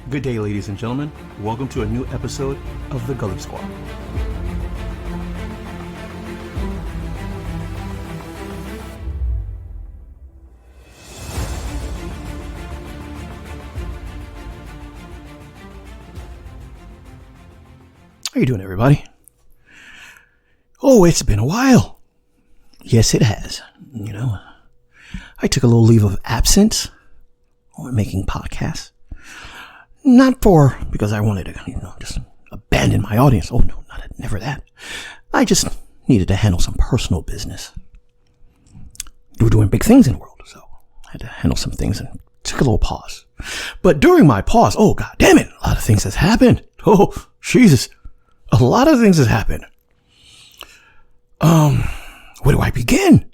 Good day, ladies and gentlemen. Welcome to a new episode of the Gully Squad. How you doing, everybody? Oh, it's been a while. Yes, it has. You know, I took a little leave of absence on making podcasts. Not because I wanted to, just abandon my audience. Oh, no, never that. I just needed to handle some personal business. We were doing big things in the world, so I had to handle some things and took a little pause. But during my pause, oh, God damn it, a lot of things has happened. Oh, Jesus, a lot of things has happened. Where do I begin?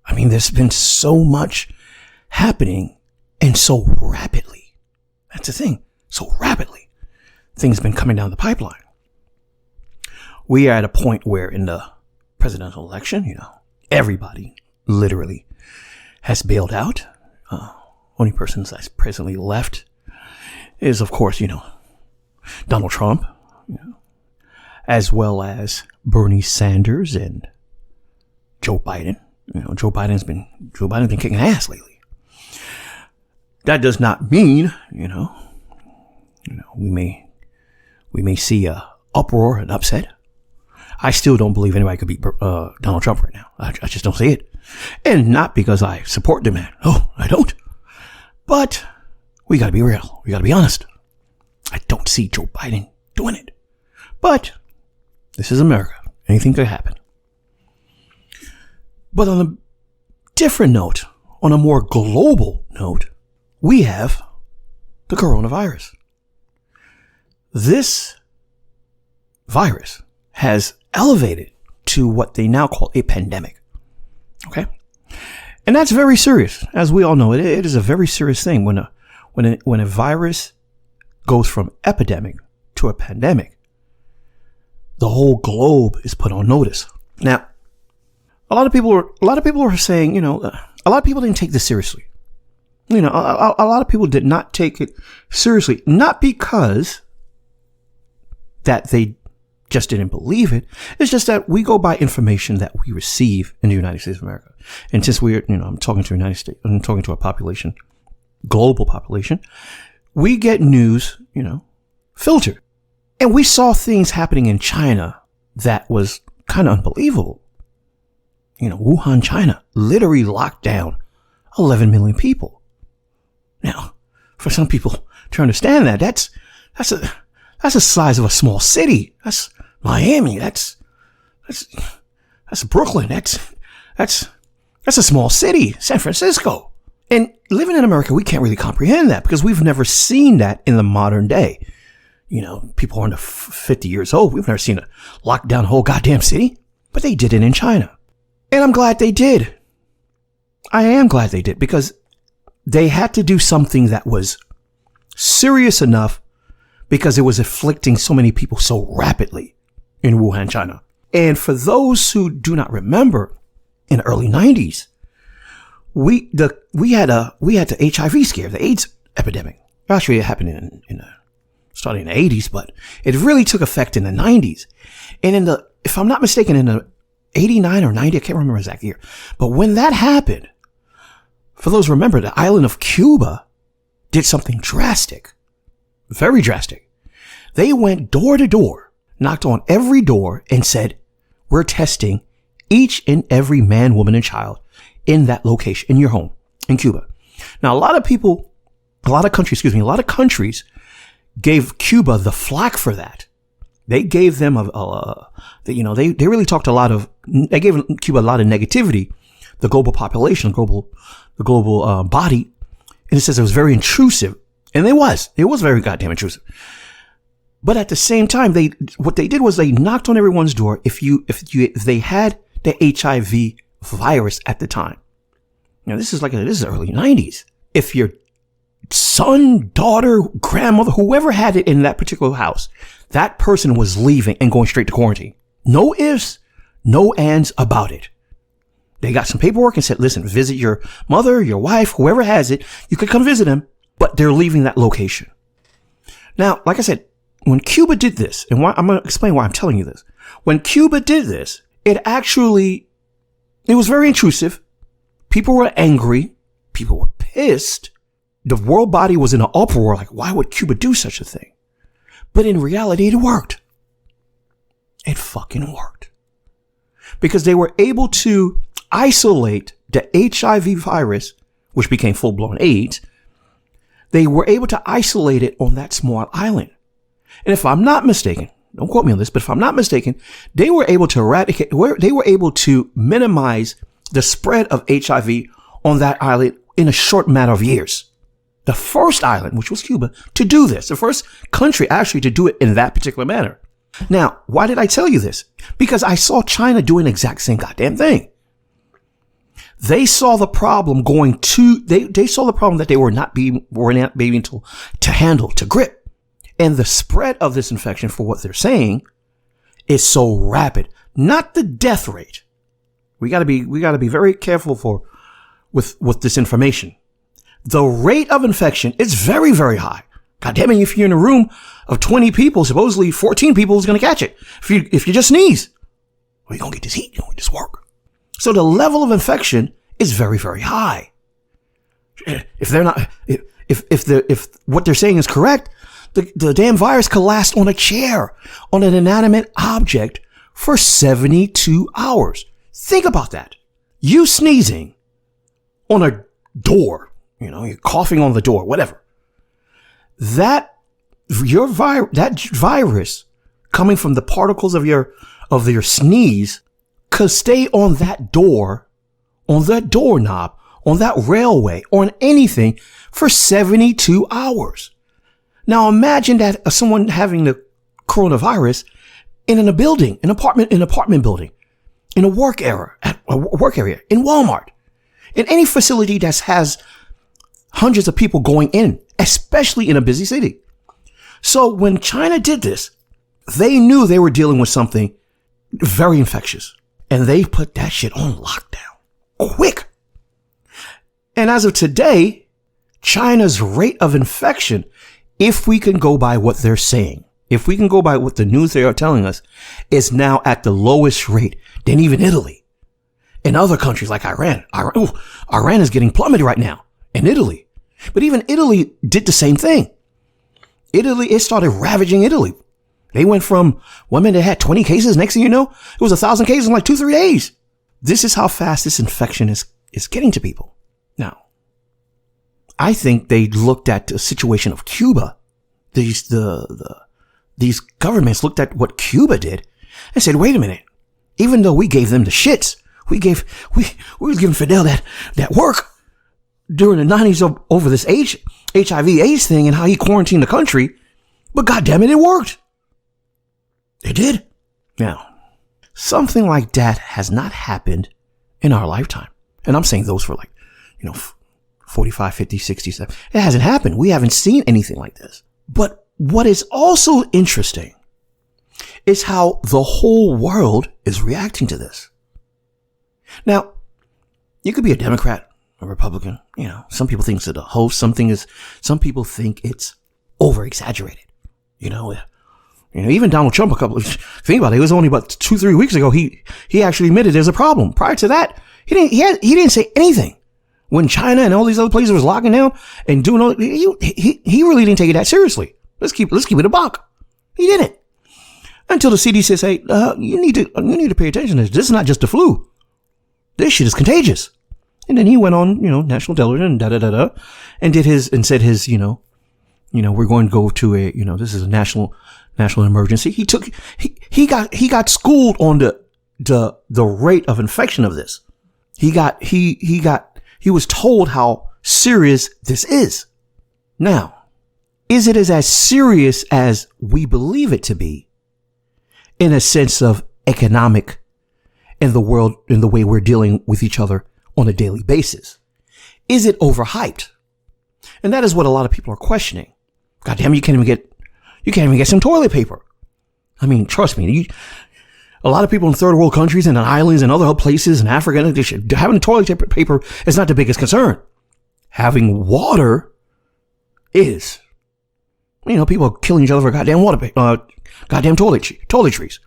I mean, there's been so much happening and so rapidly. That's the thing. So rapidly, things have been coming down the pipeline. We are at a point where in the presidential election, everybody literally has bailed out. Only person that's presently left is, of course, Donald Trump, as well as Bernie Sanders and Joe Biden. Joe Biden's been kicking ass lately. That does not mean, we may see a uproar and upset. I still don't believe anybody could beat Donald Trump right now. I just don't see it. And not because I support the man. No, I don't. But we got to be real. We got to be honest. I don't see Joe Biden doing it. But this is America. Anything could happen. But on a different note, on a more global note, we have the coronavirus. This virus has elevated to what they now call a pandemic. Okay? And that's very serious. As we all know, it is a very serious thing when a virus goes from epidemic to a pandemic. The whole globe is put on notice. Now, a lot of people are saying, a lot of people didn't take this seriously. A lot of people did not take it seriously, not because that they just didn't believe it. It's just that we go by information that we receive in the United States of America. And since I'm talking to the United States, I'm talking to a population, global population, we get news, filtered. And we saw things happening in China that was kind of unbelievable. Wuhan, China, literally locked down 11 million people. Now, for some people to understand that's the size of a small city. That's Miami. That's Brooklyn. That's a small city, San Francisco. And living in America, we can't really comprehend that because we've never seen that in the modern day. People are under 50 years old. We've never seen a lock down a whole goddamn city, but they did it in China. And I'm glad they did. I am glad they did because they had to do something that was serious enough because it was afflicting so many people so rapidly in Wuhan, China. And for those who do not remember, in the early 90s, we had the HIV scare, the AIDS epidemic. Actually, it happened starting in the 80s, but it really took effect in the 90s. And if I'm not mistaken, in the 89 or 90, I can't remember exact year. But when that happened, for those who remember, the island of Cuba did something drastic, very drastic. They went door to door, knocked on every door and said, we're testing each and every man, woman, and child in that location, in your home, in Cuba. Now, a lot of countries gave Cuba the flack for that. They gave them they really talked they gave Cuba a lot of negativity, the global population, the global body. And it says it was very intrusive. And it was very goddamn intrusive. But at the same time, what they did was they knocked on everyone's door if they had the HIV virus at the time. This is the early 90s. If your son, daughter, grandmother, whoever had it in that particular house, that person was leaving and going straight to quarantine. No ifs, no ands about it. They got some paperwork and said, listen, visit your mother, your wife, whoever has it. You could come visit them, but they're leaving that location. Now, like I said, when Cuba did this, and I'm going to explain why I'm telling you this. When Cuba did this, it was very intrusive. People were angry. People were pissed. The world body was in an uproar, like, why would Cuba do such a thing? But in reality, it worked. It fucking worked. Because they were able to isolate the HIV virus, which became full-blown AIDS. They were able to isolate it on that small island. And if I'm not mistaken, don't quote me on this, but if I'm not mistaken, they were able to minimize the spread of HIV on that island in a short matter of years. The first island, which was Cuba, to do this. The first country actually to do it in that particular manner. Now, why did I tell you this? Because I saw China doing the exact same goddamn thing. They saw the problem they saw the problem that they were not being able to handle, to grip. And the spread of this infection, for what they're saying, is so rapid. Not the death rate. We gotta be very careful with this information. The rate of infection is very, very high. God damn it, if you're in a room of 20 people, supposedly 14 people is gonna catch it. If you just sneeze, well, you're gonna get this heat, you're gonna get this work. So the level of infection is very, very high. If what they're saying is correct, the damn virus could last on a chair, on an inanimate object for 72 hours. Think about that. You sneezing on a door, you're coughing on the door, whatever. That virus coming from the particles of your sneeze could stay on that door, on that doorknob, on that railway, on anything for 72 hours. Now imagine that someone having the coronavirus in a building, an apartment building, in a work area, in Walmart, in any facility that has hundreds of people going in, especially in a busy city. So when China did this, they knew they were dealing with something very infectious, and they put that shit on lockdown quick. And as of today, China's rate of infection, if we can go by what they're saying, if we can go by what the news they are telling us, is now at the lowest rate than even Italy. In other countries like Iran is getting plummeted right now, and Italy. But even Italy did the same thing. It started ravaging Italy. They went from, one minute they had 20 cases, next thing you know, it was 1,000 cases in like 2-3 days. This is how fast this infection is getting to people. Now, I think they looked at the situation of Cuba. These governments looked at what Cuba did and said, wait a minute, even though we gave them the shits, we was giving Fidel that work during the 90s over this HIV AIDS thing and how he quarantined the country, but goddamn it worked. It did. Now, something like that has not happened in our lifetime. And I'm saying those for 45, 50, 60, 70. It hasn't happened. We haven't seen anything like this. But what is also interesting is how the whole world is reacting to this. Now, you could be a Democrat, a Republican. Some people think it's a hoax. Some people think it's over exaggerated. Even Donald Trump, think about it. It was only about 2-3 weeks ago. He actually admitted there's a problem. Prior to that, he didn't say anything. When China and all these other places was locking down and doing all, he really didn't take it that seriously. Let's keep it a buck. He didn't. Until the CDC says, hey, you need to pay attention to this. This is not just the flu. This shit is contagious. And then he went on, national television and and did said his, we're going to go to a, this is a national emergency. He got schooled on the rate of infection of this. He was told how serious this is. Now, is it as serious as we believe it to be in a sense of economic in the world, in the way we're dealing with each other on a daily basis? Is it overhyped? And that is what a lot of people are questioning. God damn, you can't even get some toilet paper. I mean, trust me, a lot of people in third world countries and on islands and other places in Africa, having toilet paper is not the biggest concern. Having water is. People are killing each other for goddamn goddamn toiletries.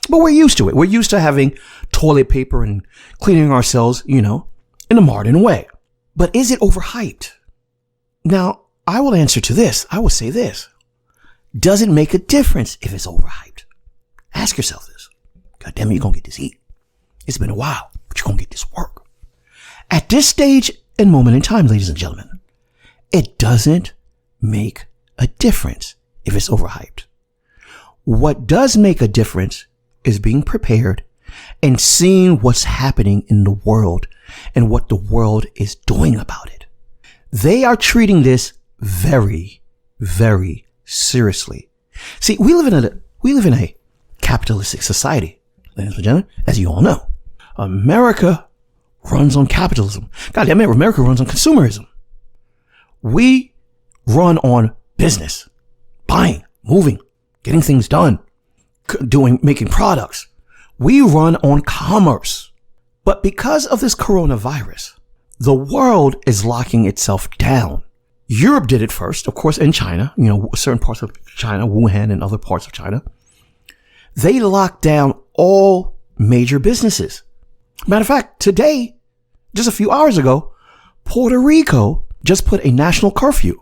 But we're used to it. We're used to having toilet paper and cleaning ourselves, in a modern way. But is it overhyped? Now, I will answer to this. I will say this. Does it make a difference if it's overhyped? Ask yourself this. God damn it, you're going to get this heat. It's been a while, but you're going to get this work. At this stage and moment in time, ladies and gentlemen, it doesn't make a difference if it's overhyped. What does make a difference is being prepared and seeing what's happening in the world and what the world is doing about it. They are treating this very, very seriously. See, we live in a capitalistic society, ladies and gentlemen, as you all know. America runs on capitalism. Goddamn it, America runs on consumerism. We run on business, buying, moving, getting things done, making products. We run on commerce. But because of this coronavirus, the world is locking itself down. Europe did it first, of course, in China, certain parts of China, Wuhan and other parts of China. They locked down all major businesses. Matter of fact, today, just a few hours ago, Puerto Rico just put a national curfew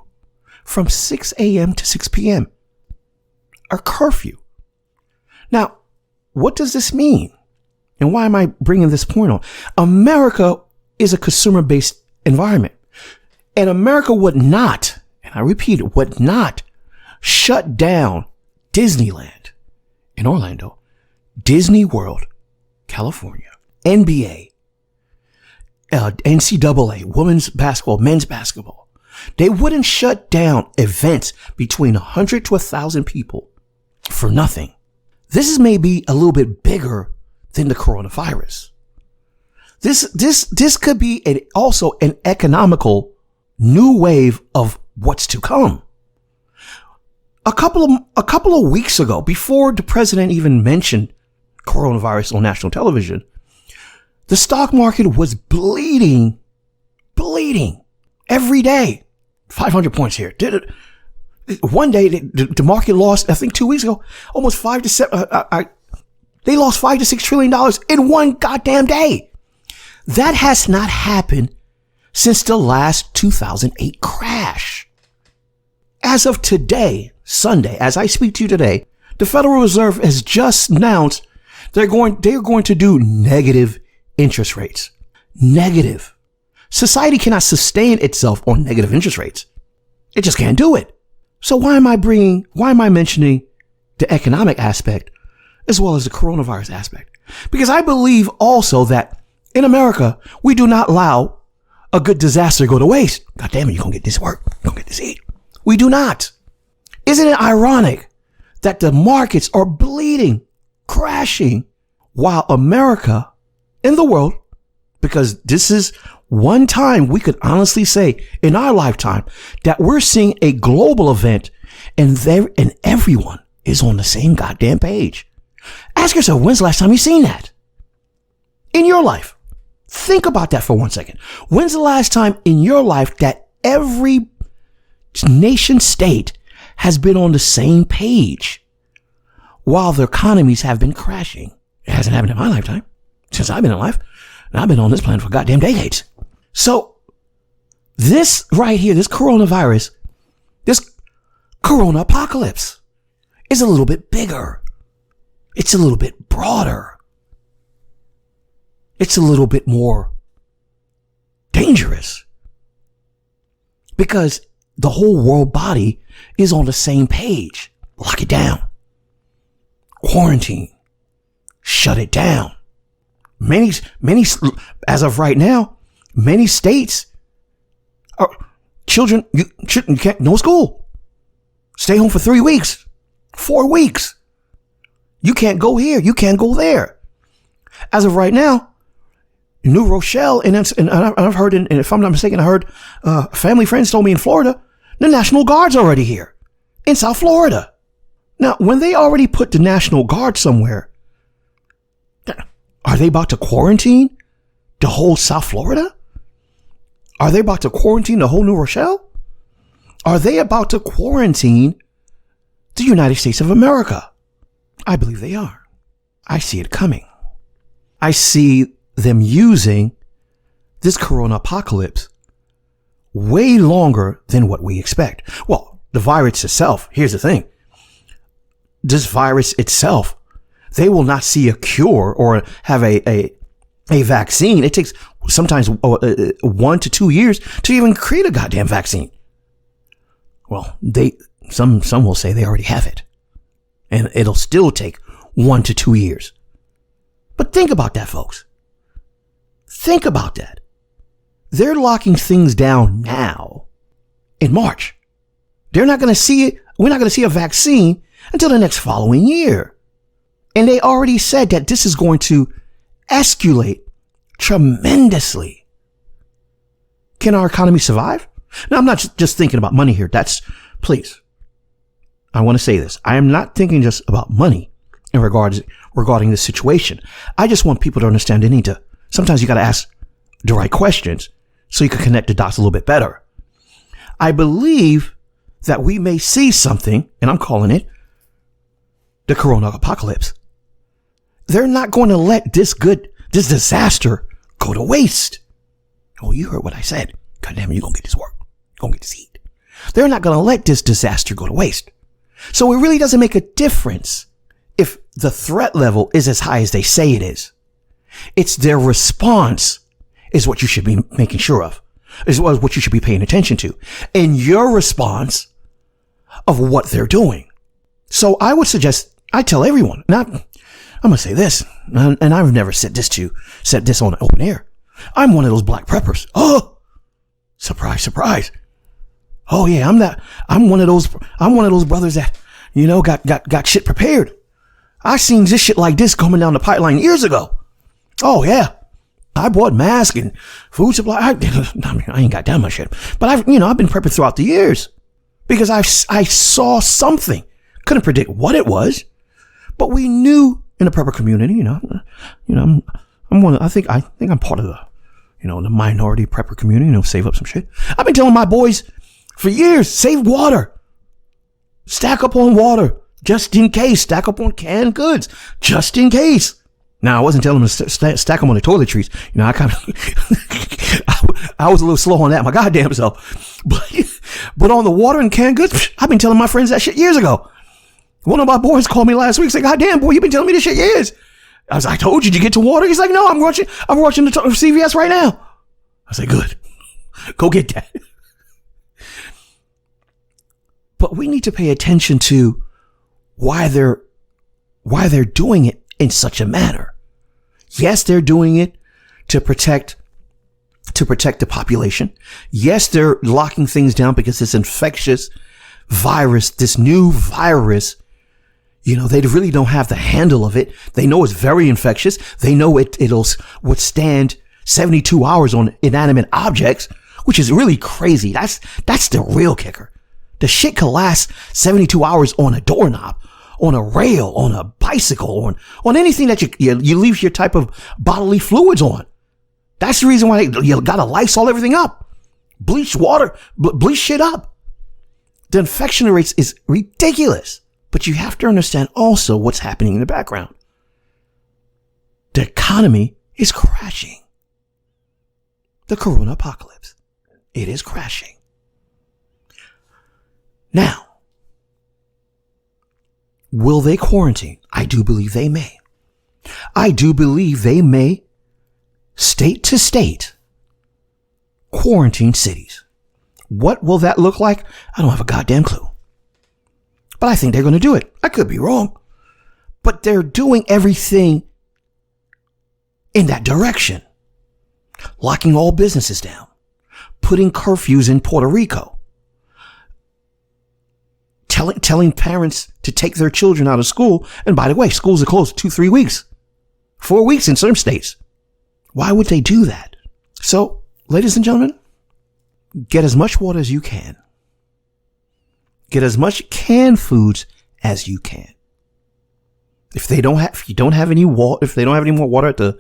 from 6 a.m. to 6 p.m. A curfew. Now, what does this mean? And why am I bringing this point on? America is a consumer-based environment. And America would not, and I repeat it, would not shut down Disneyland in Orlando, Disney World, California, NBA, NCAA, women's basketball, men's basketball. They wouldn't shut down events between 100 to 1,000 people for nothing. This is maybe a little bit bigger than the coronavirus. This could be also an economical new wave of what's to come. A couple of weeks ago, before the president even mentioned coronavirus on national television, the stock market was bleeding every day. 500 points here. One day, the market lost, I think 2 weeks ago, almost 5 to 7, they lost $5 to $6 trillion in one goddamn day. That has not happened since the last 2008 crash. As of today, Sunday, as I speak to you today, the Federal Reserve has just announced they're going to do negative interest rates. Negative. Society cannot sustain itself on negative interest rates. It just can't do it. So why am I mentioning the economic aspect as well as the coronavirus aspect? Because I believe also that in America, we do not allow a good disaster to go to waste. God damn it, you're going to get this work. You're going to get this eat. We do not. Isn't it ironic that the markets are bleeding, crashing, while America in the world, because this is one time we could honestly say in our lifetime that we're seeing a global event and everyone is on the same goddamn page. Ask yourself, when's the last time you've seen that? In your life. Think about that for 1 second. When's the last time in your life that every nation state has been on the same page while their economies have been crashing? It hasn't happened in my lifetime since I've been alive. And I've been on this planet for goddamn decades. So this right here, this coronavirus, this CoronApocolypse is a little bit bigger. It's a little bit broader. It's a little bit more dangerous because the whole world body is on the same page. Lock it down. Quarantine. Shut it down. Many, as of right now, many states are children, you can't, no school. Stay home for 3 weeks, 4 weeks. You can't go here. You can't go there. As of right now, New Rochelle, and I've heard, and if I'm not mistaken, I heard family friends told me in Florida, the National Guard's already here in South Florida. Now, when they already put the National Guard somewhere, are they about to quarantine the whole South Florida? Are they about to quarantine the whole New Rochelle? Are they about to quarantine the United States of America. I believe they are. I see it coming. I see them using this corona apocalypse way longer than what we expect. Well, the virus itself, here's the thing. This virus itself, they will not see a cure or have a vaccine. It takes sometimes 1 to 2 years to even create a goddamn vaccine. Well, some will say they already have it, and it'll still take 1 to 2 years. But think about that, folks. Think about that. They're locking things down now in March. They're not going to see it. We're not going to see a vaccine until the next following year. And they already said that this is going to escalate tremendously. Can our economy survive? Now, I'm not just thinking about money here. Please, I want to say this. I am not thinking just about money regarding this situation. I just want people to understand sometimes you got to ask the right questions so you can connect the dots a little bit better. I believe that we may see something, and I'm calling it the corona apocalypse. They're not going to let this disaster go to waste. Oh, you heard what I said. God damn it, you're going to get this work. You're going to get this heat. They're not going to let this disaster go to waste. So it really doesn't make a difference if the threat level is as high as they say it is. It's their response is what you should be making sure of, is what you should be paying attention to, and your response of what they're doing. So I would suggest, I tell everyone, I'm going to say this, and I've never said this on open air. I'm one of those black preppers. Oh, surprise, surprise. Oh yeah, I'm one of those brothers that, got shit prepared. I seen this shit like this coming down the pipeline years ago. Oh yeah. I bought masks and food supply. I ain't got that much shit, but I've been prepping throughout the years because I saw something. Couldn't predict what it was, but we knew in the prepper community, I'm one. I think I'm part of the minority prepper community. Save up some shit. I've been telling my boys for years, save water, stack up on water just in case, stack up on canned goods just in case. Now, I wasn't telling them to stack them on the toiletries. I was a little slow on that, my goddamn self. But on the water and canned goods, I've been telling my friends that shit years ago. One of my boys called me last week and said, "Goddamn, boy, you've been telling me this shit years." I was like, "I told you to get to water." He's like, "No, I'm watching the CVS right now." I said, "Good. Go get that." But we need to pay attention to why they're doing it in such a manner. Yes, they're doing it to protect the population. Yes, they're locking things down because this infectious virus, this new virus, they really don't have the handle of it. They know it's very infectious. They know it'll withstand 72 hours on inanimate objects, which is really crazy. That's the real kicker. The shit could last 72 hours on a doorknob, on a rail, on a bicycle, on anything that you leave your type of bodily fluids on. That's the reason why you gotta Lysol everything up. Bleach water, bleach shit up. The infection rates is ridiculous. But you have to understand also what's happening in the background. The economy is crashing. The corona apocalypse. It is crashing. Now, will they quarantine? I do believe they may. I do believe they may, state to state, quarantine cities. What will that look like? I don't have a goddamn clue. But I think they're going to do it. I could be wrong. But they're doing everything in that direction. Locking all businesses down. Putting curfews in Puerto Rico. Telling parents to take their children out of school. And by the way, schools are closed 2-3 weeks. 4 weeks in some states. Why would they do that? So, ladies and gentlemen, get as much water as you can. Get as much canned foods as you can. If you don't have any more water at the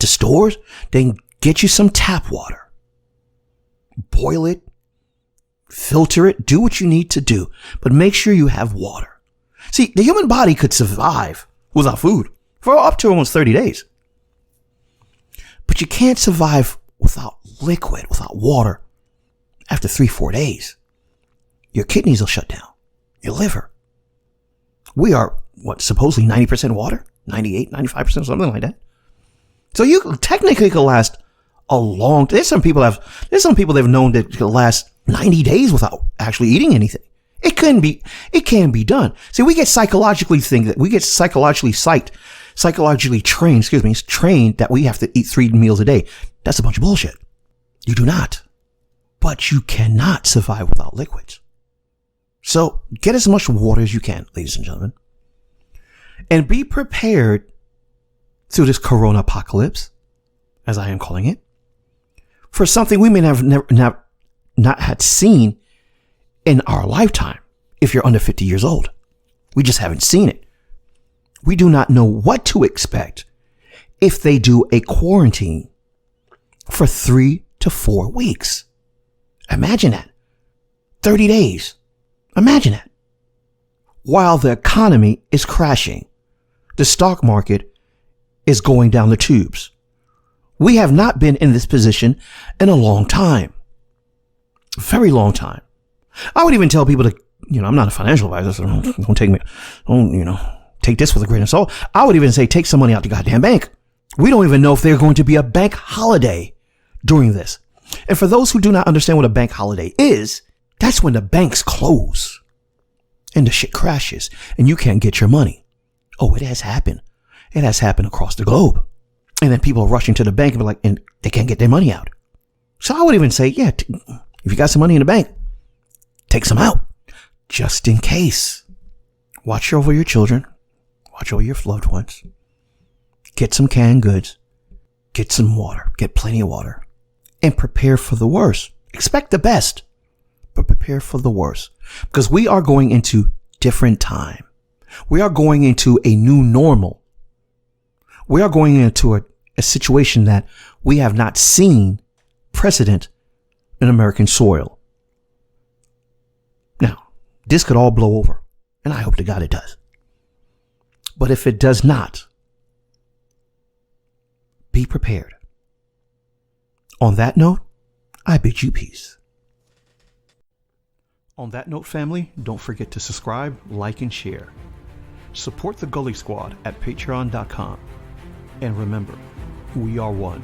stores, then get you some tap water. Boil it, filter it, do what you need to do, but make sure you have water. See, the human body could survive without food for up to almost 30 days. But you can't survive without liquid, without water. After 3-4 days, your kidneys will shut down, your liver. We are, supposedly 90% water? 98, 95%, something like that. So you technically could last a long time. There's some people that have known that could last 90 days without actually eating anything. It can be done. See, we get psychologically trained that we have to eat 3 meals a day. That's a bunch of bullshit. You do not. But you cannot survive without liquids. So get as much water as you can, ladies and gentlemen. And be prepared through this CoronApocolypse, as I am calling it, for something we may have not had seen in our lifetime if you're under 50 years old. We just haven't seen it. We do not know what to expect if they do a quarantine for 3 to 4 weeks. Imagine that. 30 days. Imagine that. While the economy is crashing, the stock market is going down the tubes. We have not been in this position in a long time. Very long time. I would even tell people to, I'm not a financial advisor, so don't take this with a grain of salt. I would even say take some money out the goddamn bank. We don't even know if there's going to be a bank holiday during this. And for those who do not understand what a bank holiday is, that's when the banks close and the shit crashes and you can't get your money. Oh, it has happened. It has happened across the globe. And then people are rushing to the bank and they can't get their money out. So I would even say, if you got some money in the bank, take some out just in case. Watch over your children. Watch over your loved ones. Get some canned goods. Get some water. Get plenty of water. And prepare for the worst. Expect the best, but prepare for the worst. Because we are going into different time. We are going into a new normal. We are going into a situation that we have not seen precedent in American soil. Now, this could all blow over, and I hope to God it does. But if it does not, be prepared. On that note, I bid you peace. On that note, family, don't forget to subscribe, like, and share. Support the Gully Squad at patreon.com. And remember, we are one.